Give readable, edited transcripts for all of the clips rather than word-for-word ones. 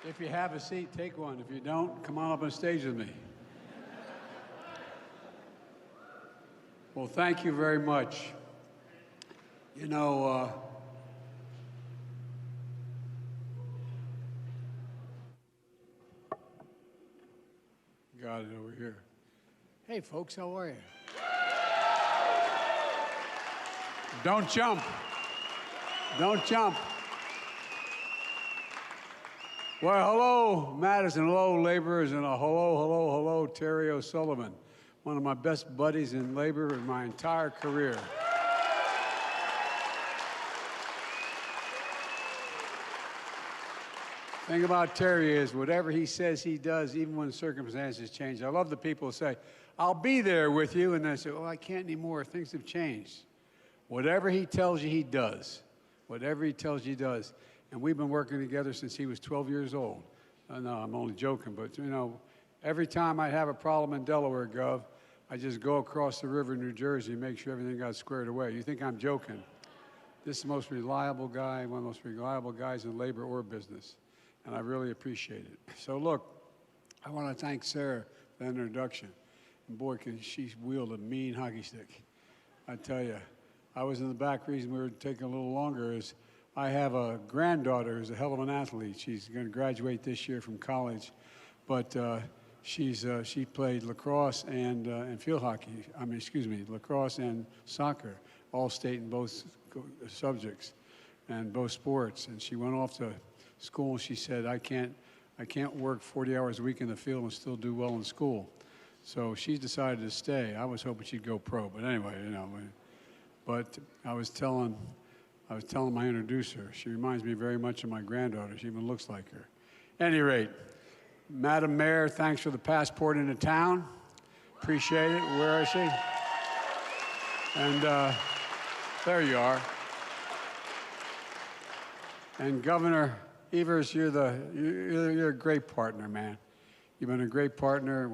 If you have a seat, take one. If you don't, come on up on stage with me. Well, thank you very much. You know, got it over here. Hey, folks, how are you? Don't jump. Don't jump. Well, hello, Madison. Hello, laborers, and a hello, Terry O'Sullivan, one of my best buddies in labor in my entire career. The thing about Terry is whatever he says he does, even when circumstances change. I love the people who say, I'll be there with you, and they say, well, I can't anymore. Things have changed. Whatever he tells you, he does. Whatever he tells you, he does. And we've been working together since he was 12 years old. No, I'm only joking, but, you know, every time I have a problem in Delaware, Gov, I just go across the river in New Jersey and make sure everything got squared away. You think I'm joking? This is the most reliable guy, one of the most reliable guys in labor or business, and I really appreciate it. So, look, I want to thank Sarah for the introduction. And, boy, can she wield a mean hockey stick. I tell you, I was in the back. Reason we were taking a little longer is I have a granddaughter who's a hell of an athlete. She's going to graduate this year from college, but she played lacrosse and field hockey. Lacrosse and soccer, all state in both subjects and both sports. And she went off to school. And she said, I can't work 40 hours a week in the field and still do well in school. So she decided to stay. I was hoping she'd go pro, but anyway, you know. But I was telling my introducer, she reminds me very much of my granddaughter. She even looks like her. At any rate, Madam Mayor, thanks for the passport into town. Appreciate it. Where is she? And there you are. And Governor Evers, you're a great partner, man. You've been a great partner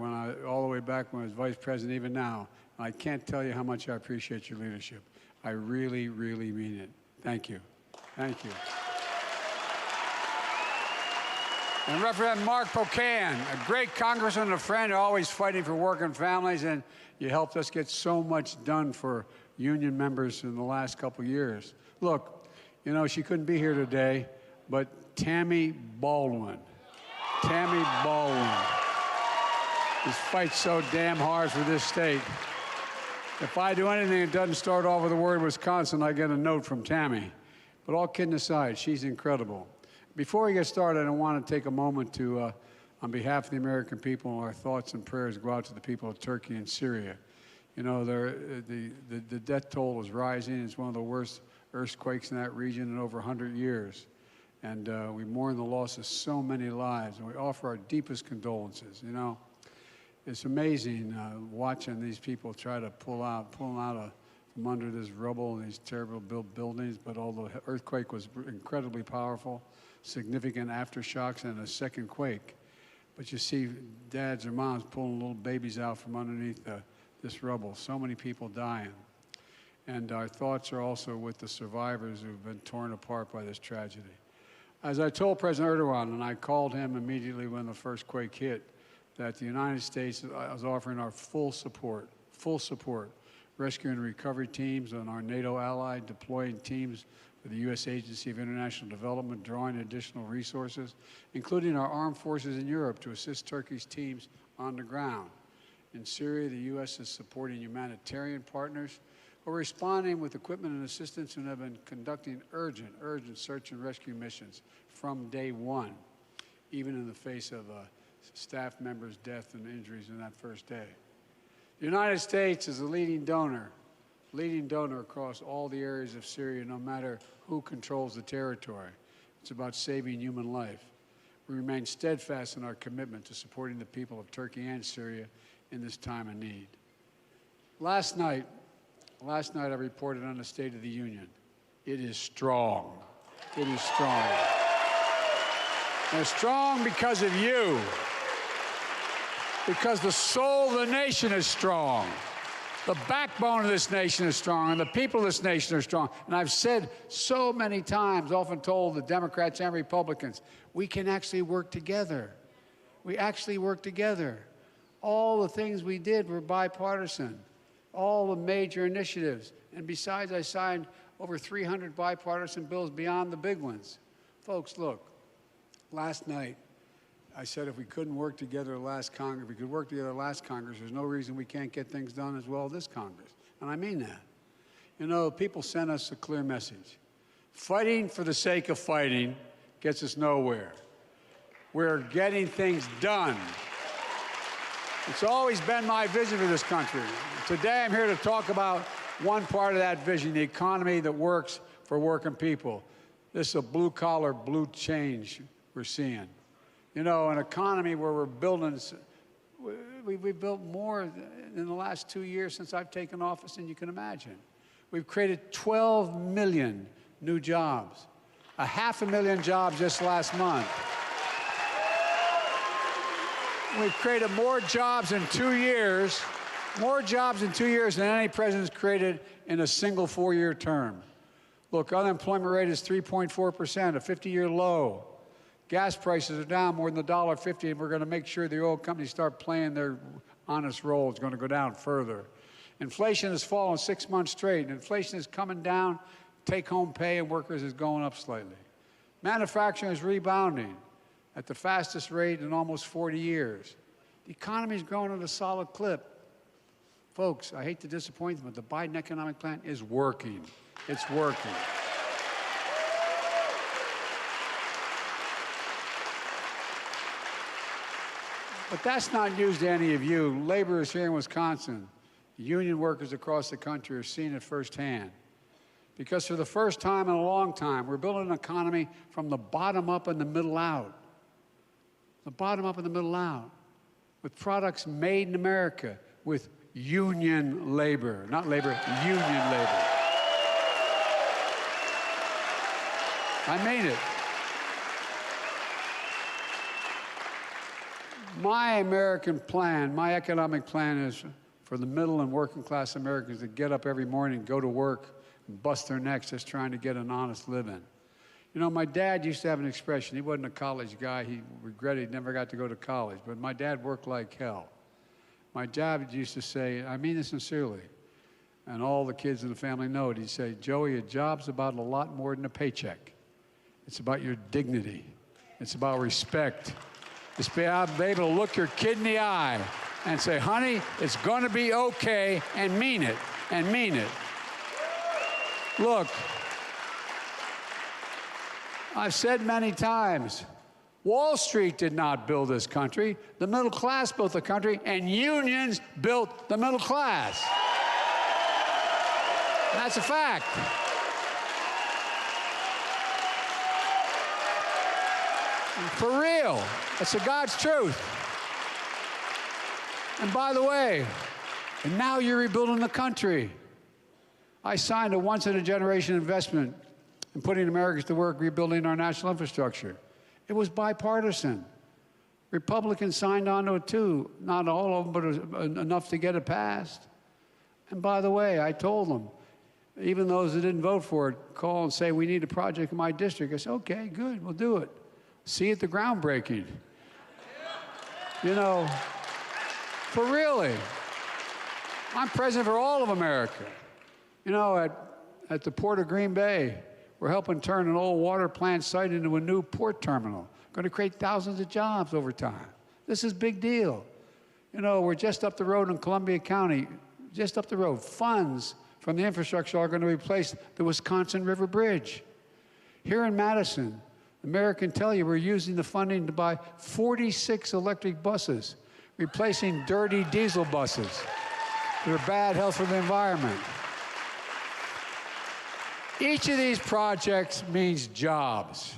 all the way back when I was vice president, even now. I can't tell you how much I appreciate your leadership. I really, really mean it. Thank you. Thank you. And Representative Mark Pocan, a great congressman and a friend, always fighting for working families, and you helped us get so much done for union members in the last couple of years. Look, you know, she couldn't be here today, but Tammy Baldwin just fights so damn hard for this state. If I do anything that doesn't start off with the word Wisconsin, I get a note from Tammy. But all kidding aside, she's incredible. Before we get started, I want to take a moment to, on behalf of the American people, our thoughts and prayers go out to the people of Turkey and Syria. You know, the death toll is rising. It's one of the worst earthquakes in that region in over 100 years. And we mourn the loss of so many lives, and we offer our deepest condolences, you know. It's amazing watching these people try to pull out from under this rubble and these terrible buildings, but although the earthquake was incredibly powerful, significant aftershocks and a second quake. But you see dads or moms pulling little babies out from underneath this rubble. So many people dying. And our thoughts are also with the survivors who've been torn apart by this tragedy. As I told President Erdogan, and I called him immediately when the first quake hit, that the United States is offering our full support, rescue and recovery teams and our NATO ally, deploying teams for the U.S. Agency of International Development, drawing additional resources, including our armed forces in Europe to assist Turkey's teams on the ground. In Syria, the U.S. is supporting humanitarian partners who are responding with equipment and assistance and have been conducting urgent search and rescue missions from day one, even in the face of staff members' death and injuries in that first day. The United States is a leading donor across all the areas of Syria, no matter who controls the territory. It's about saving human life. We remain steadfast in our commitment to supporting the people of Turkey and Syria in this time of need. Last night I reported on the State of the Union. It is strong. It is strong. And it's strong because of you. Because the soul of the nation is strong. The backbone of this nation is strong, and the people of this nation are strong. And I've said so many times, often told the Democrats and Republicans, we can actually work together. We actually work together. All the things we did were bipartisan, all the major initiatives. And besides, I signed over 300 bipartisan bills beyond the big ones. Folks, look, last night, I said if we couldn't work together last Congress, if we could work together last Congress, there's no reason we can't get things done as well this Congress. And I mean that. You know, people sent us a clear message. Fighting for the sake of fighting gets us nowhere. We're getting things done. It's always been my vision for this country. Today I'm here to talk about one part of that vision, the economy that works for working people. This is a blue-collar, blue change we're seeing. You know, an economy where we're building, we've built more in the last 2 years since I've taken office than you can imagine. We've created 12 million new jobs, 500,000 jobs just last month. We've created more jobs in 2 years, than any president's created in a single 4-year term. Look, unemployment rate is 3.4%, a 50-year low. Gas prices are down more than $1.50, and we're going to make sure the oil companies start playing their honest role. It's going to go down further. Inflation has fallen 6 months straight, and inflation is coming down. Take-home pay of workers is going up slightly. Manufacturing is rebounding at the fastest rate in almost 40 years. The economy is growing at a solid clip. Folks, I hate to disappoint them, but the Biden economic plan is working. It's working. But that's not news to any of you. Laborers here in Wisconsin, union workers across the country are seeing it firsthand. Because for the first time in a long time, we're building an economy from the bottom up and the middle out. The bottom up and the middle out. With products made in America, with union labor. Not labor, union labor. I mean it. My American plan, my economic plan is for the middle and working class Americans to get up every morning, go to work, and bust their necks just trying to get an honest living. You know, my dad used to have an expression. He wasn't a college guy. He regretted he never got to go to college. But my dad worked like hell. My dad used to say, I mean this sincerely, and all the kids in the family know it. He'd say, Joey, a job's about a lot more than a paycheck. It's about your dignity. It's about respect. It's about being able to look your kid in the eye and say, honey, it's going to be okay, and mean it, and mean it. Look, I've said many times, Wall Street did not build this country. The middle class built the country, and unions built the middle class. That's a fact. For real. It's the God's truth. And by the way, and now you're rebuilding the country. I signed a once-in-a-generation investment in putting Americans to work rebuilding our national infrastructure. It was bipartisan. Republicans signed on to it too. Not all of them, but it was enough to get it passed. And by the way, I told them, even those that didn't vote for it, call and say, we need a project in my district. I said, okay, good, we'll do it. See you at the groundbreaking. You know, for really. I'm president for all of America. You know, at the Port of Green Bay, we're helping turn an old water plant site into a new port terminal. Going to create thousands of jobs over time. This is a big deal. You know, we're just up the road in Columbia County, just up the road. Funds from the infrastructure are going to replace the Wisconsin River Bridge. Here in Madison, the mayor can tell you we're using the funding to buy 46 electric buses, replacing dirty diesel buses that are bad health for the environment. Each of these projects means jobs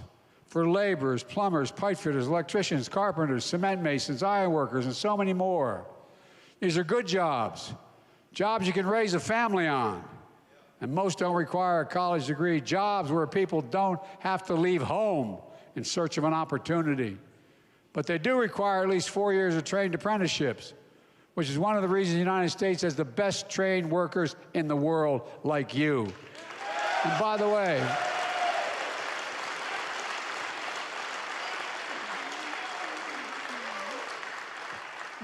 for laborers, plumbers, pipe fitters, electricians, carpenters, cement masons, iron workers, and so many more. These are good jobs, jobs you can raise a family on. And most don't require a college degree, jobs where people don't have to leave home in search of an opportunity. But they do require at least 4 years of trained apprenticeships. which is one of the reasons the United States has the best trained workers in the world like you. And by the way,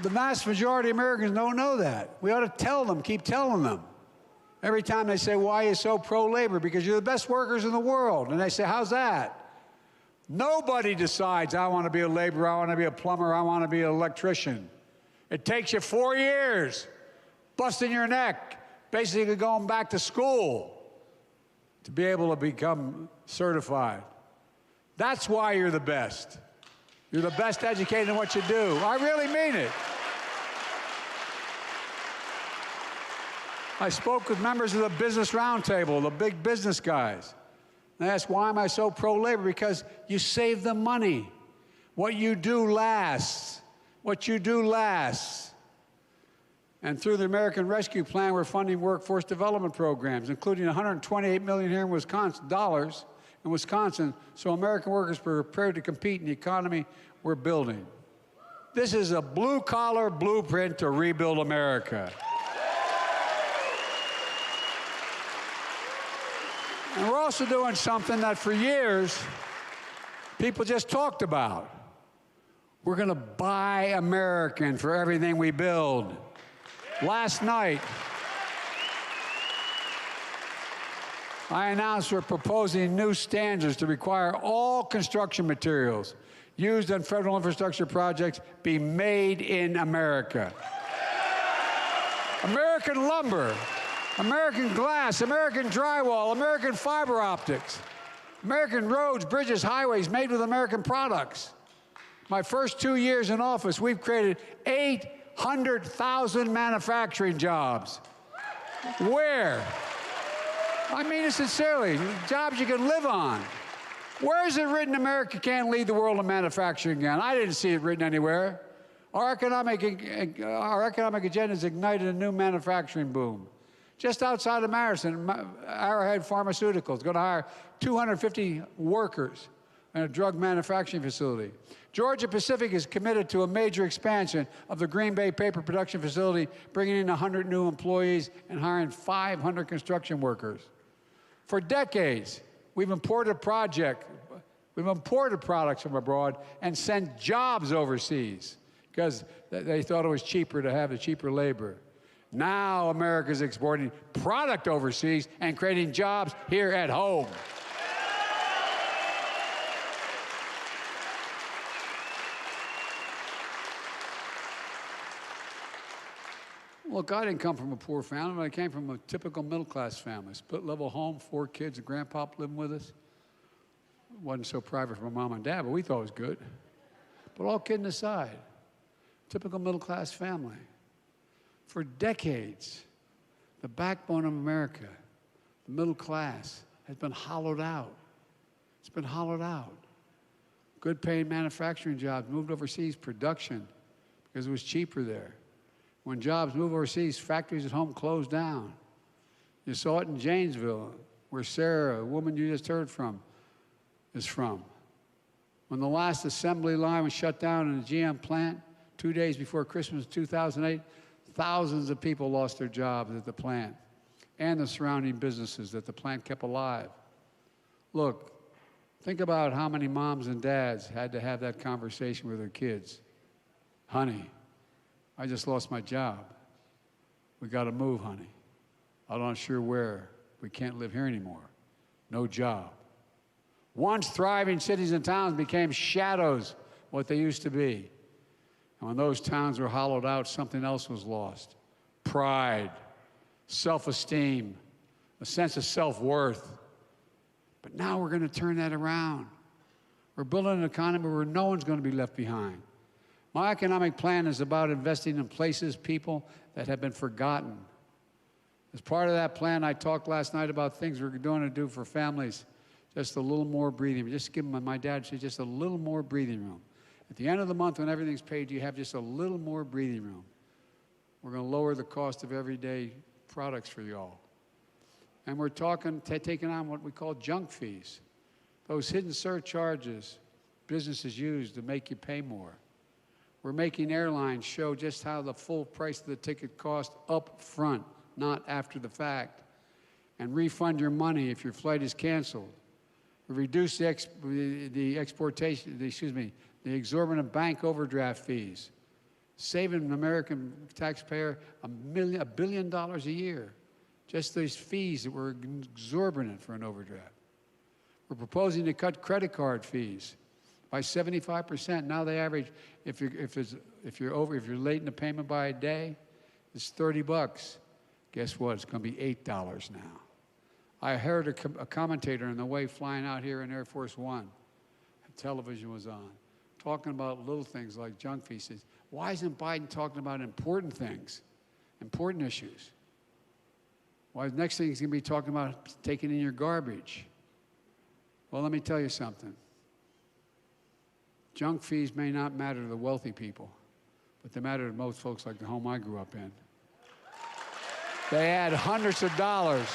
the vast majority of Americans don't know that. We ought to tell them, keep telling them. Every time they say, why are you so pro-labor? Because you're the best workers in the world. And they say, how's that? Nobody decides, I want to be a laborer, I want to be a plumber, I want to be an electrician. It takes you 4 years, busting your neck, basically going back to school to be able to become certified. That's why you're the best. You're the best educated in what you do. I really mean it. I spoke with members of the Business Roundtable, the big business guys. And I asked, why am I so pro-labor? Because you save them money. What you do lasts. What you do lasts. And through the American Rescue Plan, we're funding workforce development programs, including $128 million here in Wisconsin, so American workers are prepared to compete in the economy we're building. This is a blue-collar blueprint to rebuild America. And we're also doing something that for years people just talked about. We're going to buy American for everything we build. Last night, I announced we're proposing new standards to require all construction materials used on federal infrastructure projects be made in America. American lumber, American glass, American drywall, American fiber optics, American roads, bridges, highways made with American products. My first 2 years in office, we've created 800,000 manufacturing jobs. Where? I mean it sincerely, jobs you can live on. Where is it written America can't lead the world in manufacturing again? I didn't see it written anywhere. Our economic agenda has ignited a new manufacturing boom. Just outside of Madison, Arrowhead Pharmaceuticals is going to hire 250 workers in a drug manufacturing facility. Georgia Pacific is committed to a major expansion of the Green Bay paper production facility, bringing in 100 new employees and hiring 500 construction workers. For decades, we've imported products from abroad and sent jobs overseas because they thought it was cheaper to have the cheaper labor. Now America's exporting product overseas and creating jobs here at home. Look, I didn't come from a poor family, but I came from a typical middle-class family. Split-level home, 4 kids, and grandpa living with us. It wasn't so private for my mom and dad, but we thought it was good. But all kidding aside, typical middle-class family. For decades, the backbone of America, the middle class, has been hollowed out. It's been hollowed out. Good-paying manufacturing jobs moved overseas, production, because it was cheaper there. When jobs move overseas, factories at home close down. You saw it in Janesville, where Sarah, a woman you just heard from, is from. When the last assembly line was shut down in the GM plant 2 days before Christmas 2008, thousands of people lost their jobs at the plant and the surrounding businesses that the plant kept alive. Look, think about how many moms and dads had to have that conversation with their kids. Honey, I just lost my job. We got to move, honey. I'm not sure where. We can't live here anymore. No job. Once thriving cities and towns became shadows of what they used to be. And when those towns were hollowed out, something else was lost. Pride, self-esteem, a sense of self-worth. But now we're going to turn that around. We're building an economy where no one's going to be left behind. My economic plan is about investing in places, people that have been forgotten. As part of that plan, I talked last night about things we're going to do for families. Just a little more breathing room. Just give them, my dad said, just a little more breathing room. At the end of the month, when everything's paid, you have just a little more breathing room. We're going to lower the cost of everyday products for y'all. And we're taking on what we call junk fees. Those hidden surcharges businesses use to make you pay more. We're making airlines show just how the full price of the ticket cost up front, not after the fact, and refund your money if your flight is canceled. We reduce the exorbitant bank overdraft fees, saving the American taxpayer $1 billion a year. Just these fees that were exorbitant for an overdraft. We're proposing to cut credit card fees by 75%. Now they average, if you're late in the payment by a day, it's $30. Guess what? It's going to be $8 now. I heard a commentator on the way flying out here in Air Force One, television was on, talking about little things like junk fees. He says, why isn't Biden talking about important things, important issues? Why the next thing he's going to be talking about taking in your garbage? Well, let me tell you something. Junk fees may not matter to the wealthy people, but they matter to most folks like the home I grew up in. They add hundreds of dollars.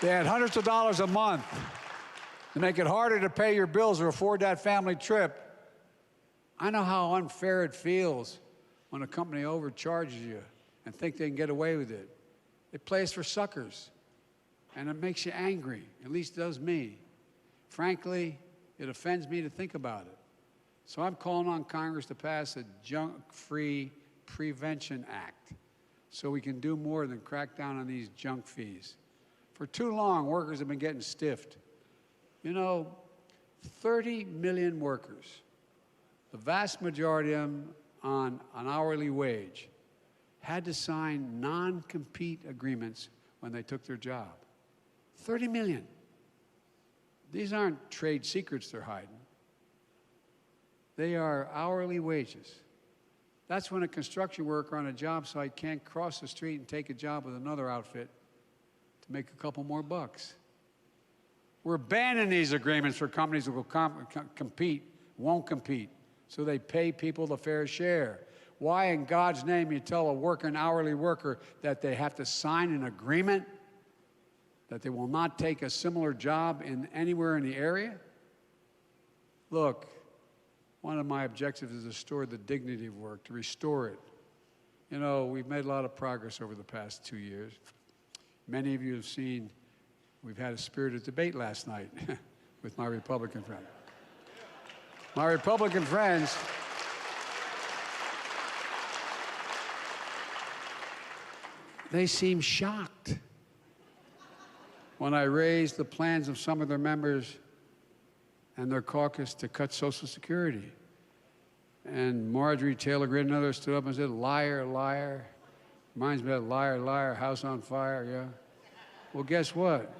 They add hundreds of dollars a month to make it harder to pay your bills or afford that family trip. I know how unfair it feels when a company overcharges you and think they can get away with it. They play us for suckers, and it makes you angry. At least it does me. Frankly, it offends me to think about it. So I'm calling on Congress to pass a junk-free prevention act so we can do more than crack down on these junk fees. For too long, workers have been getting stiffed. You know, 30 million workers, the vast majority of them on an hourly wage, had to sign non-compete agreements when they took their job. 30 million. These aren't trade secrets they're hiding. They are hourly wages. That's when a construction worker on a job site can't cross the street and take a job with another outfit to make a couple more bucks. We're banning these agreements for companies that will won't compete, so they pay people the fair share. Why in God's name you tell an hourly worker that they have to sign an agreement that they will not take a similar job anywhere in the area? Look, one of my objectives is to restore the dignity of work, to restore it. You know, we've made a lot of progress over the past 2 years. Many of you have seen we've had a spirited debate last night with my Republican friend. My Republican friends they seem shocked when I raised the plans of some of their members and their caucus to cut Social Security. And Marjorie Taylor Greene and others stood up and said, liar, liar. Reminds me of liar, liar, house on fire, yeah. Well, guess what?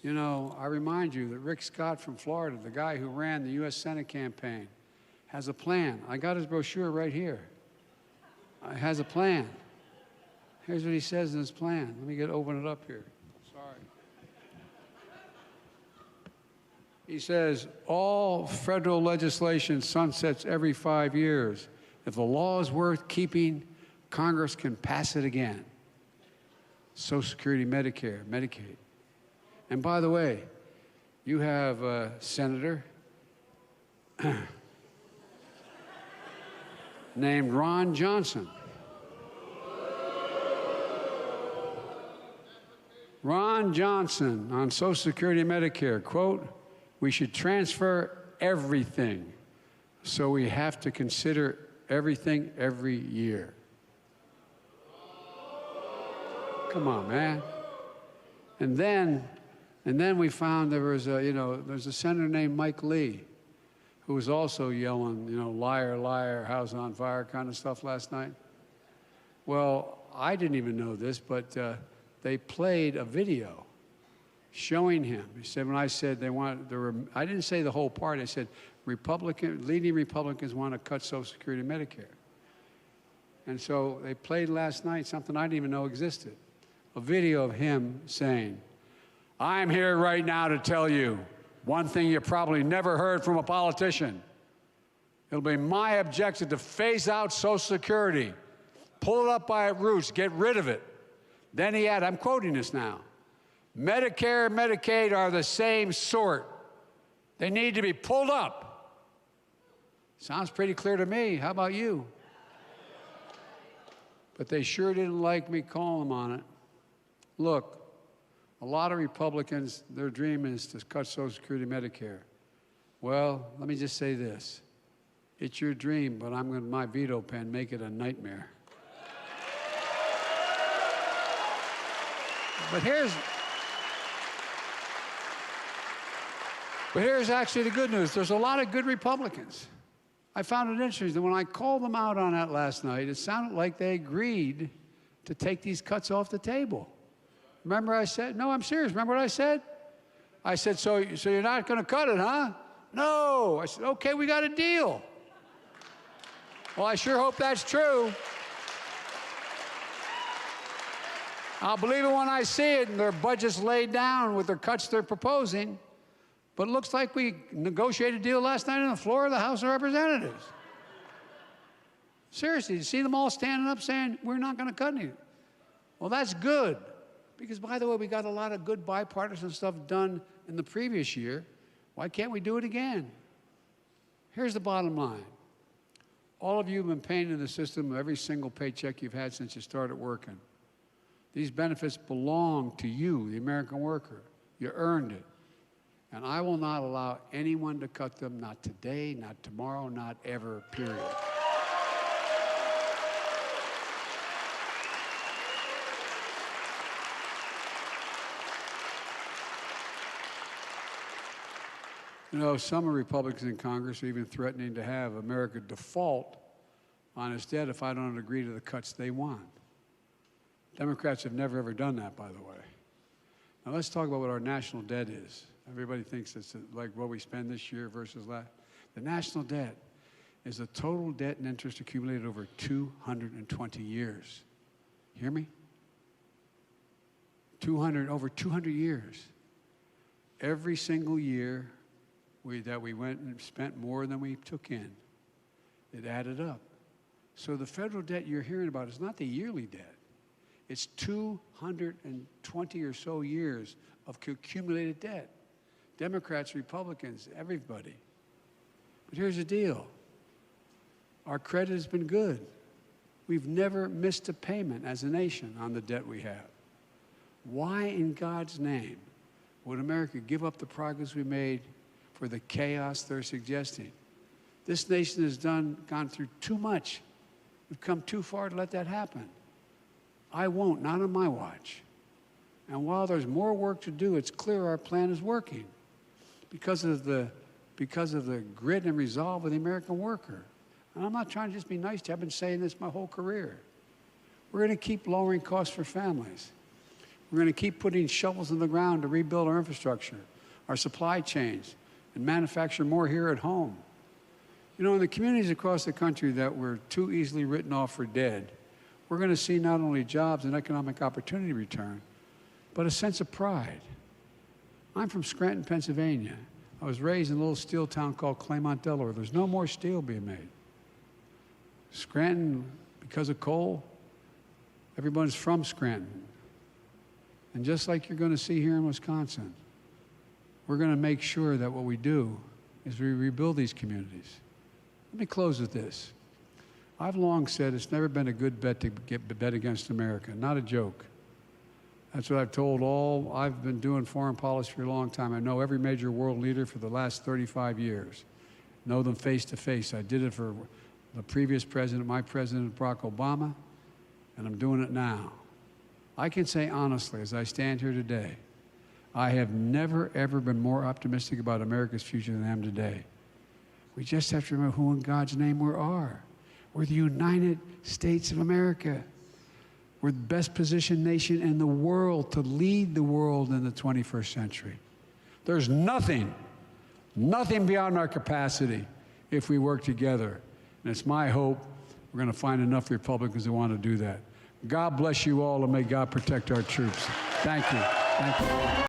You know, I remind you that Rick Scott from Florida, the guy who ran the U.S. Senate campaign, has a plan. I got his brochure right here. Has a plan. Here's what he says in his plan. Let me open it up here. Sorry. He says, all federal legislation sunsets every 5 years. If the law is worth keeping, Congress can pass it again. Social Security, Medicare, Medicaid. And by the way, you have a senator named Ron Johnson. Ron Johnson on Social Security and Medicare, quote, we should transfer everything, so we have to consider everything every year. Come on, man. And then we found there was there's a senator named Mike Lee who was also yelling, liar, liar, house on fire kind of stuff last night. Well, I didn't even know this, but they played a video showing him. He said, when I said I didn't say the whole part. I said, leading Republicans want to cut Social Security and Medicare. And so they played last night something I didn't even know existed, a video of him saying, I'm here right now to tell you one thing you probably never heard from a politician. It'll be my objective to phase out Social Security, pull it up by its roots, get rid of it. Then he had, I'm quoting this now, Medicare and Medicaid are the same sort. They need to be pulled up. Sounds pretty clear to me. How about you? But they sure didn't like me calling them on it. Look, a lot of Republicans, their dream is to cut Social Security, Medicare. Well, let me just say this. It's your dream, but I'm going to, my veto pen, make it a nightmare. But here's actually the good news. There's a lot of good Republicans. I found it interesting. When I called them out on that last night, it sounded like they agreed to take these cuts off the table. Remember I said, no, I'm serious. Remember what I said? I said, so you're not going to cut it, huh? No. I said, okay, we got a deal. Well, I sure hope that's true. I'll believe it when I see it and their budget's laid down with their cuts they're proposing. But it looks like we negotiated a deal last night on the floor of the House of Representatives. Seriously, you see them all standing up saying, we're not going to cut anything. Well, that's good. Because, by the way, we got a lot of good bipartisan stuff done in the previous year. Why can't we do it again? Here's the bottom line. All of you have been paying in the system every single paycheck you've had since you started working. These benefits belong to you, the American worker. You earned it. And I will not allow anyone to cut them, not today, not tomorrow, not ever, period. You know, some Republicans in Congress are even threatening to have America default on its debt if I don't agree to the cuts they want. Democrats have never, ever done that, by the way. Now, let's talk about what our national debt is. Everybody thinks it's like what we spend this year versus last. The national debt is the total debt and interest accumulated over 220 years. Hear me? Over 200 years. Every single year that we went and spent more than we took in, it added up. So the federal debt you're hearing about is not the yearly debt. It's 220 or so years of accumulated debt. Democrats, Republicans, everybody. But here's the deal. Our credit has been good. We've never missed a payment as a nation on the debt we have. Why in God's name would America give up the progress we made for the chaos they're suggesting? This nation has gone through too much. We've come too far to let that happen. I won't, not on my watch. And while there's more work to do, it's clear our plan is working because of the grit and resolve of the American worker. And I'm not trying to just be nice to you. I've been saying this my whole career. We're going to keep lowering costs for families. We're going to keep putting shovels in the ground to rebuild our infrastructure, our supply chains, and manufacture more here at home. You know, in the communities across the country that were too easily written off for dead, we're going to see not only jobs and economic opportunity return, but a sense of pride. I'm from Scranton, Pennsylvania. I was raised in a little steel town called Claymont, Delaware. There's no more steel being made. Scranton, because of coal, everyone's from Scranton. And just like you're going to see here in Wisconsin, we're going to make sure that what we do is we rebuild these communities. Let me close with this. I've long said it's never been a good bet to bet against America, not a joke. That's what I've told I've been doing foreign policy for a long time. I know every major world leader for the last 35 years. Know them face to face. I did it for the previous president, my president, Barack Obama, and I'm doing it now. I can say honestly, as I stand here today, I have never, ever been more optimistic about America's future than I am today. We just have to remember who in God's name we are. We're the United States of America. We're the best positioned nation in the world to lead the world in the 21st century. There's nothing beyond our capacity if we work together. And it's my hope we're going to find enough Republicans who want to do that. God bless you all, and may God protect our troops. Thank you. Thank you.